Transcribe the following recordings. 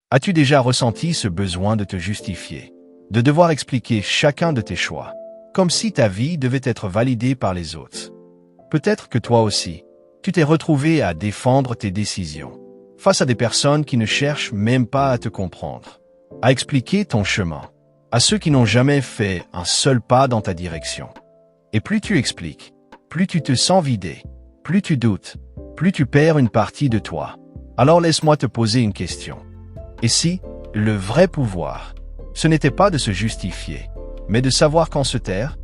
As-tu déjà ressenti ce besoin de te justifier, de devoir expliquer chacun de tes choix, comme si ta vie devait être validée par les autres? Peut-être que toi aussi, tu t'es retrouvé à défendre tes décisions, face à des personnes qui ne cherchent même pas à te comprendre, à expliquer ton chemin, à ceux qui n'ont jamais fait un seul pas dans ta direction. Et plus tu expliques, plus tu te sens vidé, plus tu doutes, plus tu perds une partie de toi. Alors laisse-moi te poser une question. Et si, le vrai pouvoir, ce n'était pas de se justifier, mais de savoir quand se taire?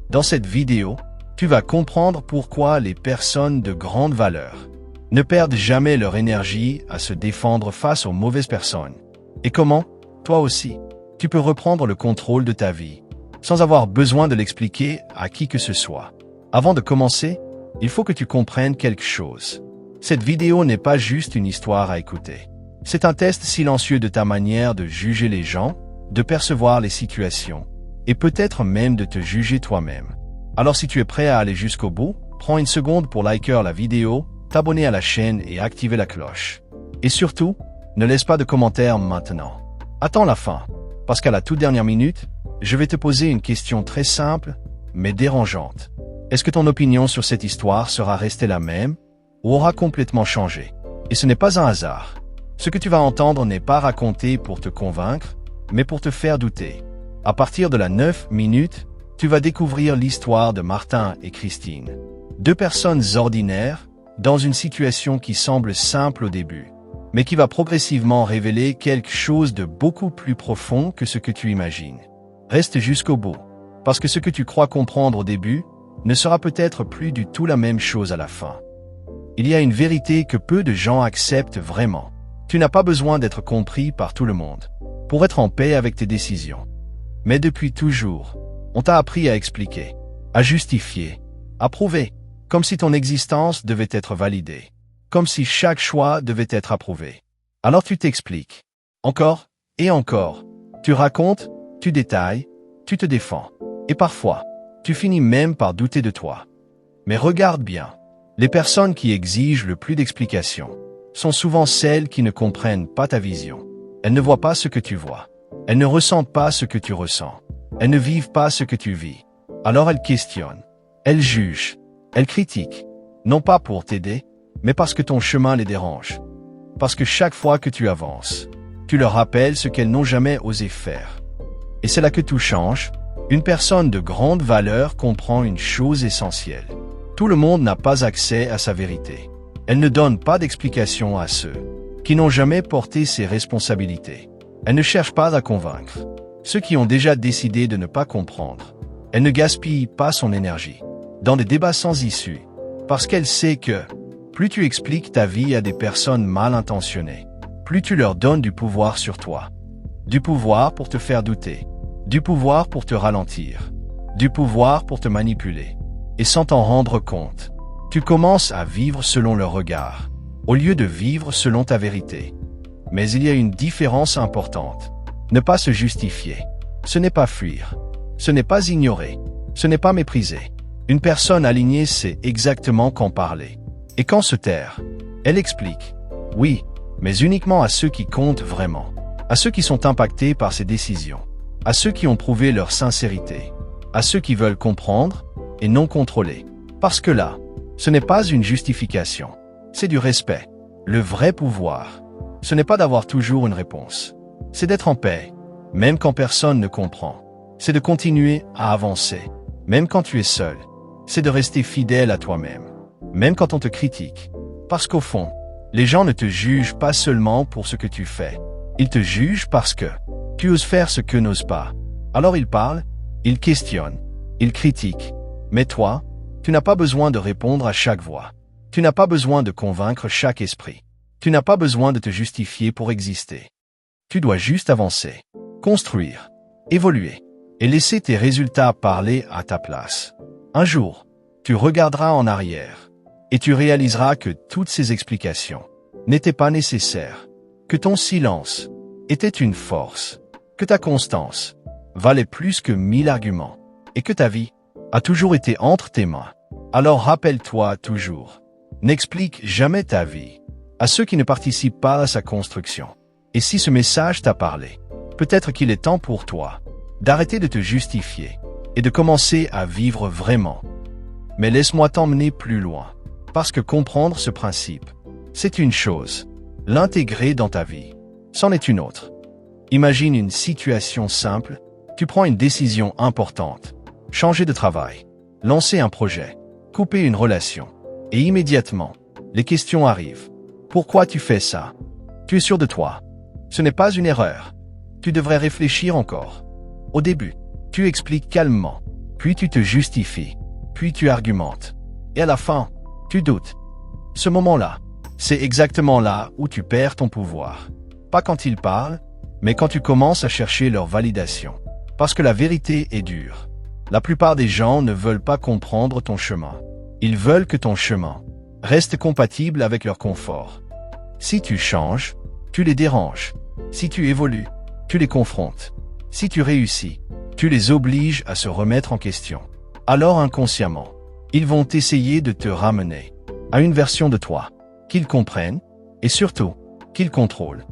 Dans cette vidéo, tu vas comprendre pourquoi les personnes de grande valeur ne perdent jamais leur énergie à se défendre face aux mauvaises personnes. Et comment, toi aussi, tu peux reprendre le contrôle de ta vie, sans avoir besoin de l'expliquer à qui que ce soit. Avant de commencer, il faut que tu comprennes quelque chose. Cette vidéo n'est pas juste une histoire à écouter. C'est un test silencieux de ta manière de juger les gens, de percevoir les situations, et peut-être même de te juger toi-même. Alors si tu es prêt à aller jusqu'au bout, prends une seconde pour liker la vidéo, t'abonner à la chaîne et activer la cloche. Et surtout, ne laisse pas de commentaires maintenant. Attends la fin, parce qu'à la toute dernière minute, je vais te poser une question très simple, mais dérangeante. Est-ce que ton opinion sur cette histoire sera restée la même, ou aura complètement changé? Et ce n'est pas un hasard. Ce que tu vas entendre n'est pas raconté pour te convaincre, mais pour te faire douter. À partir de la 9 minutes, tu vas découvrir l'histoire de Martin et Christine. Deux personnes ordinaires, dans une situation qui semble simple au début, mais qui va progressivement révéler quelque chose de beaucoup plus profond que ce que tu imagines. Reste jusqu'au bout, parce que ce que tu crois comprendre au début ne sera peut-être plus du tout la même chose à la fin. Il y a une vérité que peu de gens acceptent vraiment. Tu n'as pas besoin d'être compris par tout le monde pour être en paix avec tes décisions. Mais depuis toujours, on t'a appris à expliquer, à justifier, à prouver, comme si ton existence devait être validée, comme si chaque choix devait être approuvé. Alors tu t'expliques, encore et encore, tu racontes, tu détailles, tu te défends, et parfois, tu finis même par douter de toi. Mais regarde bien, les personnes qui exigent le plus d'explications sont souvent celles qui ne comprennent pas ta vision. Elles ne voient pas ce que tu vois. Elles ne ressentent pas ce que tu ressens. Elles ne vivent pas ce que tu vis. Alors elles questionnent. Elles jugent. Elles critiquent. Non pas pour t'aider, mais parce que ton chemin les dérange. Parce que chaque fois que tu avances, tu leur rappelles ce qu'elles n'ont jamais osé faire. Et c'est là que tout change. Une personne de grande valeur comprend une chose essentielle. Tout le monde n'a pas accès à sa vérité. Elle ne donne pas d'explication à ceux qui n'ont jamais porté ses responsabilités. Elle ne cherche pas à convaincre ceux qui ont déjà décidé de ne pas comprendre. Elle ne gaspille pas son énergie dans des débats sans issue, parce qu'elle sait que plus tu expliques ta vie à des personnes mal intentionnées, plus tu leur donnes du pouvoir sur toi. Du pouvoir pour te faire douter, du pouvoir pour te ralentir, du pouvoir pour te manipuler. Et sans t'en rendre compte, tu commences à vivre selon leur regard, au lieu de vivre selon ta vérité. Mais il y a une différence importante. Ne pas se justifier, ce n'est pas fuir, ce n'est pas ignorer, ce n'est pas mépriser. Une personne alignée sait exactement quand parler et quand se taire. Elle explique, oui, mais uniquement à ceux qui comptent vraiment, à ceux qui sont impactés par ses décisions, à ceux qui ont prouvé leur sincérité, à ceux qui veulent comprendre et non contrôler. Parce que là, ce n'est pas une justification, c'est du respect. Le vrai pouvoir, ce n'est pas d'avoir toujours une réponse, c'est d'être en paix, même quand personne ne comprend. C'est de continuer à avancer, même quand tu es seul. C'est de rester fidèle à toi-même, même quand on te critique. Parce qu'au fond, les gens ne te jugent pas seulement pour ce que tu fais. Ils te jugent parce que tu oses faire ce qu'eux n'osent pas. Alors ils parlent, ils questionnent, ils critiquent. Mais toi, tu n'as pas besoin de répondre à chaque voix. Tu n'as pas besoin de convaincre chaque esprit. Tu n'as pas besoin de te justifier pour exister. Tu dois juste avancer, construire, évoluer, et laisser tes résultats parler à ta place. Un jour, tu regarderas en arrière, et tu réaliseras que toutes ces explications n'étaient pas nécessaires, que ton silence était une force, que ta constance valait plus que 1000 arguments, et que ta vie a toujours été entre tes mains. Alors rappelle-toi toujours, n'explique jamais ta vie à ceux qui ne participent pas à sa construction. Et si ce message t'a parlé, peut-être qu'il est temps pour toi d'arrêter de te justifier et de commencer à vivre vraiment. Mais laisse-moi t'emmener plus loin, parce que comprendre ce principe, c'est une chose. L'intégrer dans ta vie, c'en est une autre. Imagine une situation simple, tu prends une décision importante, changer de travail, lancer un projet, couper une relation, et immédiatement, les questions arrivent. Pourquoi tu fais ça? Tu es sûr de toi? Ce n'est pas une erreur. Tu devrais réfléchir encore. Au début, tu expliques calmement, puis tu te justifies, puis tu argumentes. Et à la fin, tu doutes. Ce moment-là, c'est exactement là où tu perds ton pouvoir. Pas quand ils parlent, mais quand tu commences à chercher leur validation. Parce que la vérité est dure. La plupart des gens ne veulent pas comprendre ton chemin. Ils veulent que ton chemin reste compatible avec leur confort. Si tu changes, tu les déranges. Si tu évolues, tu les confrontes. Si tu réussis, tu les obliges à se remettre en question. Alors inconsciemment, ils vont essayer de te ramener à une version de toi qu'ils comprennent et surtout qu'ils contrôlent.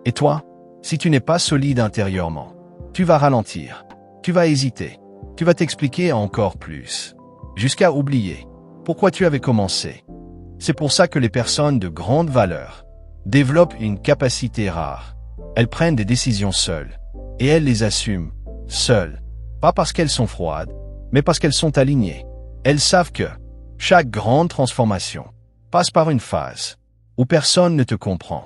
Et toi, si tu n'es pas solide intérieurement, tu vas ralentir, tu vas hésiter, tu vas t'expliquer encore plus, jusqu'à oublier pourquoi tu avais commencé. C'est pour ça que les personnes de grande valeur développent une capacité rare. Elles prennent des décisions seules, et elles les assument, seules. Pas parce qu'elles sont froides, mais parce qu'elles sont alignées. Elles savent que chaque grande transformation passe par une phase où personne ne te comprend.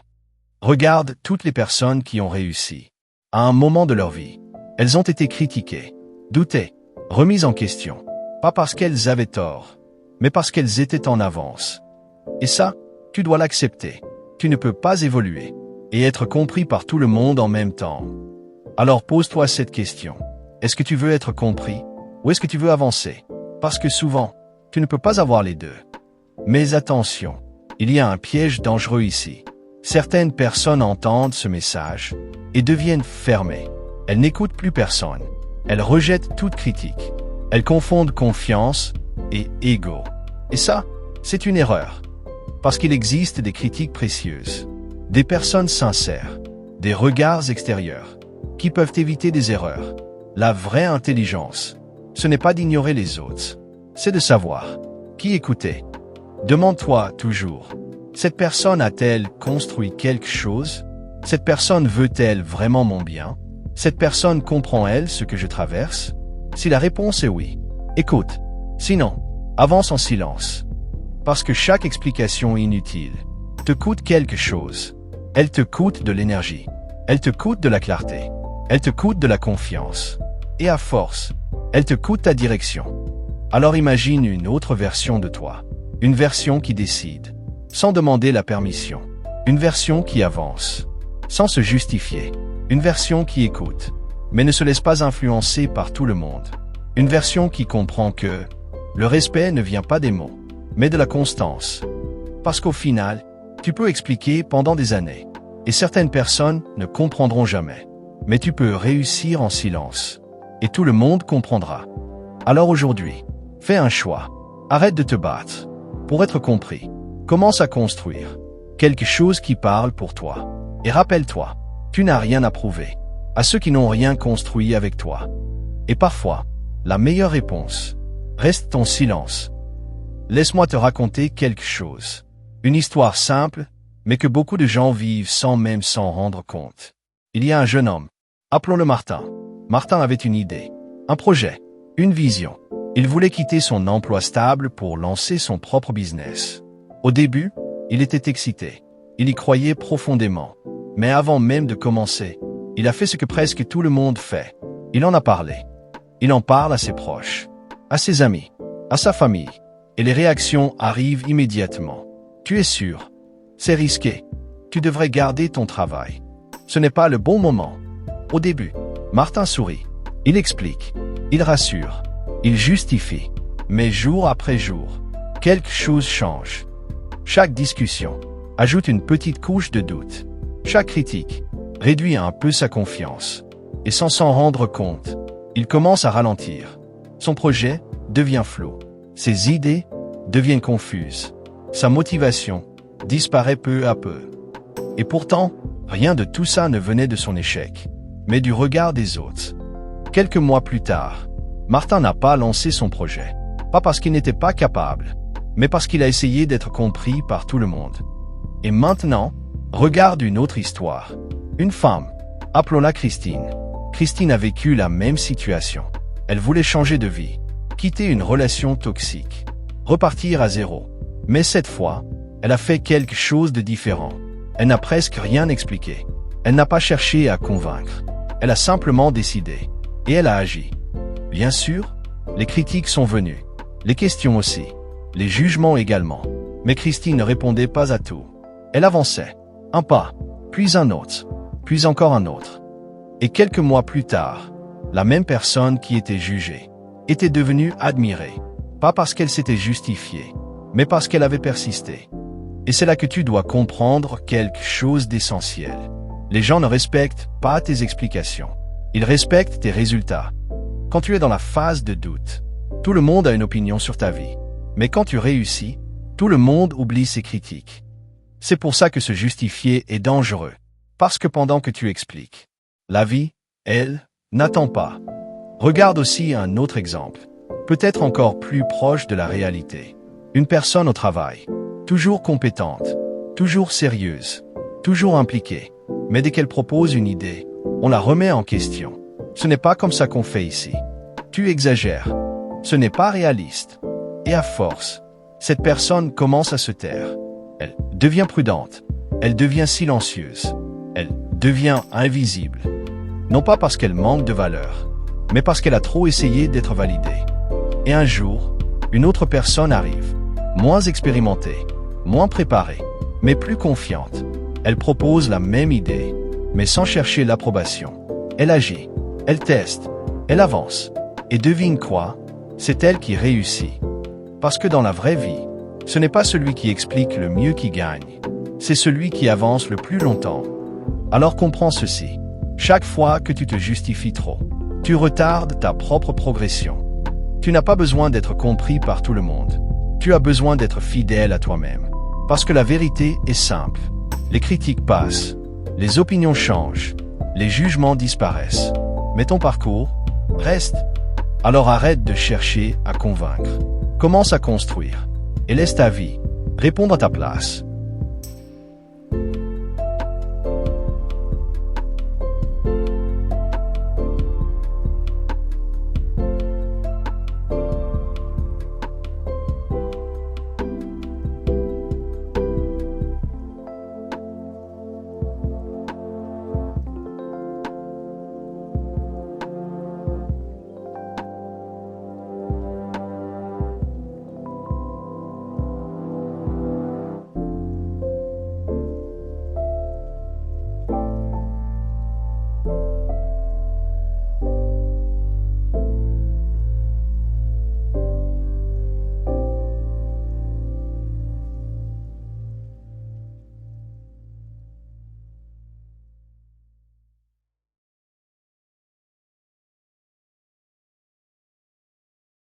Regarde toutes les personnes qui ont réussi. À un moment de leur vie, elles ont été critiquées, doutées, remises en question. Pas parce qu'elles avaient tort, mais parce qu'elles étaient en avance. Et ça, tu dois l'accepter. Tu ne peux pas évoluer et être compris par tout le monde en même temps. Alors pose-toi cette question. Est-ce que tu veux être compris ou est-ce que tu veux avancer? Parce que souvent, tu ne peux pas avoir les deux. Mais attention, il y a un piège dangereux ici. Certaines personnes entendent ce message et deviennent fermées. Elles n'écoutent plus personne. Elles rejettent toute critique. Elles confondent confiance et ego. Et ça, c'est une erreur. Parce qu'il existe des critiques précieuses, des personnes sincères, des regards extérieurs, qui peuvent éviter des erreurs. La vraie intelligence, ce n'est pas d'ignorer les autres, c'est de savoir qui écouter. Demande-toi toujours, cette personne a-t-elle construit quelque chose? Cette personne veut-elle vraiment mon bien? Cette personne comprend-elle ce que je traverse? Si la réponse est oui, écoute. Sinon, avance en silence. Parce que chaque explication inutile te coûte quelque chose. Elle te coûte de l'énergie. Elle te coûte de la clarté. Elle te coûte de la confiance. Et à force, elle te coûte ta direction. Alors imagine une autre version de toi. Une version qui décide, sans demander la permission. Une version qui avance, sans se justifier. Une version qui écoute, mais ne se laisse pas influencer par tout le monde. Une version qui comprend que le respect ne vient pas des mots, mais de la constance. Parce qu'au final, tu peux expliquer pendant des années, et certaines personnes ne comprendront jamais. Mais tu peux réussir en silence, et tout le monde comprendra. Alors aujourd'hui, fais un choix. Arrête de te battre. Pour être compris, commence à construire quelque chose qui parle pour toi. Et rappelle-toi, tu n'as rien à prouver à ceux qui n'ont rien construit avec toi. Et parfois, la meilleure réponse reste ton silence. Laisse-moi te raconter quelque chose. Une histoire simple, mais que beaucoup de gens vivent sans même s'en rendre compte. Il y a un jeune homme, appelons-le Martin. Martin avait une idée, un projet, une vision. Il voulait quitter son emploi stable pour lancer son propre business. Au début, il était excité. Il y croyait profondément. Mais avant même de commencer, il a fait ce que presque tout le monde fait. Il en a parlé. Il en parle à ses proches, à ses amis, à sa famille. Et les réactions arrivent immédiatement. Tu es sûr? C'est risqué. Tu devrais garder ton travail. Ce n'est pas le bon moment. Au début, Martin sourit. Il explique. Il rassure. Il justifie. Mais jour après jour, quelque chose change. Chaque discussion ajoute une petite couche de doute. Chaque critique réduit un peu sa confiance. Et sans s'en rendre compte, il commence à ralentir. Son projet devient flou. Ses idées deviennent confuses. Sa motivation disparaît peu à peu. Et pourtant, Rien de tout ça ne venait de son échec, mais du regard des autres. Quelques mois plus tard, Martin n'a pas lancé son projet. Pas parce qu'il n'était pas capable, mais parce qu'il a essayé d'être compris par tout le monde. Et maintenant, regarde une autre histoire. Une femme, appelons-la Christine. Christine a vécu la même situation. Elle voulait changer de vie, quitter une relation toxique, repartir à zéro. Mais cette fois, elle a fait quelque chose de différent. Elle n'a presque rien expliqué. Elle n'a pas cherché à convaincre. Elle a simplement décidé. Et elle a agi. Bien sûr, les critiques sont venues. Les questions aussi. Les jugements également. Mais Christine ne répondait pas à tout. Elle avançait. Un pas, puis un autre, puis encore un autre. Et quelques mois plus tard, la même personne qui était jugée était devenue admirée. Pas parce qu'elle s'était justifiée, mais parce qu'elle avait persisté. Et c'est là que tu dois comprendre quelque chose d'essentiel. Les gens ne respectent pas tes explications. Ils respectent tes résultats. Quand tu es dans la phase de doute, tout le monde a une opinion sur ta vie. Mais quand tu réussis, tout le monde oublie ses critiques. C'est pour ça que se justifier est dangereux. Parce que pendant que tu expliques, la vie, elle, n'attend pas. Regarde aussi un autre exemple, peut-être encore plus proche de la réalité. Une personne au travail, toujours compétente, toujours sérieuse, toujours impliquée. Mais dès qu'elle propose une idée, on la remet en question. Ce n'est pas comme ça qu'on fait ici. Tu exagères. Ce n'est pas réaliste. Et à force, cette personne commence à se taire. Elle devient prudente. Elle devient silencieuse. Elle devient invisible. Non pas parce qu'elle manque de valeur, mais parce qu'elle a trop essayé d'être validée. Et un jour, une autre personne arrive, moins expérimentée, moins préparée, mais plus confiante. Elle propose la même idée, mais sans chercher l'approbation. Elle agit, elle teste, elle avance. Et devine quoi? C'est elle qui réussit. Parce que dans la vraie vie, ce n'est pas celui qui explique le mieux qui gagne. C'est celui qui avance le plus longtemps. Alors comprends ceci. Chaque fois que tu te justifies trop, tu retardes ta propre progression. Tu n'as pas besoin d'être compris par tout le monde. Tu as besoin d'être fidèle à toi-même. Parce que la vérité est simple. Les critiques passent. Les opinions changent. Les jugements disparaissent. Mais ton parcours reste. Alors arrête de chercher à convaincre. Commence à construire. Et laisse ta vie répondre à ta place.